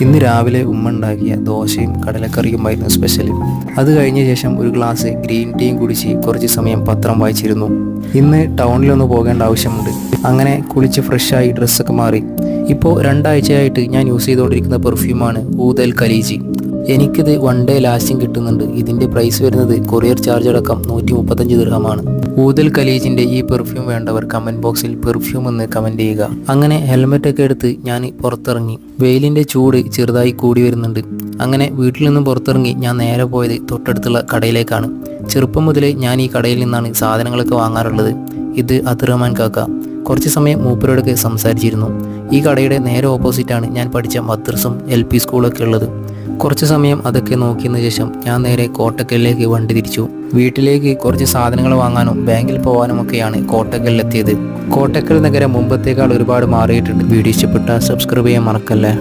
ഇന്ന് രാവിലെ ഉമ്മ ഉണ്ടാക്കിയ ദോശയും കടലക്കറിയുമായിരുന്നു സ്പെഷ്യൽ. അത് കഴിഞ്ഞ ശേഷം ഒരു ഗ്ലാസ് ഗ്രീൻ ടീയും കുടിച്ച് കുറച്ച് സമയം പത്രം വായിച്ചിരുന്നു. ഇന്ന് ടൗണിലൊന്ന് പോകേണ്ട ആവശ്യമുണ്ട്. അങ്ങനെ കുളിച്ച് ഫ്രഷായി ഡ്രസ്സൊക്കെ മാറി. ഇപ്പോൾ 2 ആഴ്ചയായിട്ട് ഞാൻ യൂസ് ചെയ്തുകൊണ്ടിരിക്കുന്ന പെർഫ്യൂമാണ് ഊദൽ ഖലീജി. എനിക്കിത് 1 ഡേ ലാസ്റ്റിംഗ് കിട്ടുന്നുണ്ട്. ഇതിൻ്റെ പ്രൈസ് വരുന്നത് കൊറിയർ ചാർജ് അടക്കം 135 ദിർഹമാണ്. ഊദൽ ഖലീജിൻ്റെ ഈ പെർഫ്യൂം വേണ്ടവർ കമൻറ്റ് ബോക്സിൽ പെർഫ്യൂം എന്ന് കമൻറ്റ് ചെയ്യുക. അങ്ങനെ ഹെൽമെറ്റൊക്കെ എടുത്ത് ഞാൻ പുറത്തിറങ്ങി. വെയിലിൻ്റെ ചൂട് ചെറുതായി കൂടി വരുന്നുണ്ട്. അങ്ങനെ വീട്ടിൽ നിന്നും പുറത്തിറങ്ങി ഞാൻ നേരെ പോയത് തൊട്ടടുത്തുള്ള കടയിലേക്കാണ്. ചെറുപ്പം മുതലേ ഞാൻ ഈ കടയിൽ നിന്നാണ് സാധനങ്ങളൊക്കെ വാങ്ങാറുള്ളത്. ഇത് അബ്ദുറഹ്മാൻ കാക്ക. കുറച്ച് സമയം മൂപ്പരോടൊക്കെ സംസാരിച്ചിരുന്നു. ഈ കടയുടെ നേരെ ഓപ്പോസിറ്റാണ് ഞാൻ പഠിച്ച മദ്രസും LP സ്കൂളൊക്കെ ഉള്ളത്. കുറച്ച് സമയം അതൊക്കെ നോക്കിയതിനു ശേഷം ഞാൻ നേരെ കോട്ടക്കലിലേക്ക് വണ്ടി തിരിച്ചു. വീട്ടിലേക്ക് കുറച്ച് സാധനങ്ങൾ വാങ്ങാനും ബാങ്കിൽ പോകാനുമൊക്കെയാണ് കോട്ടക്കലിലെത്തിയത്. കോട്ടക്കൽ നഗരം മുമ്പത്തേക്കാൾ ഒരുപാട് മാറിയിട്ടുണ്ട്. വീഡിയോ ഇഷ്ടപ്പെട്ടാൽ സബ്സ്ക്രൈബ് ചെയ്യാൻ മറക്കല്ലേ.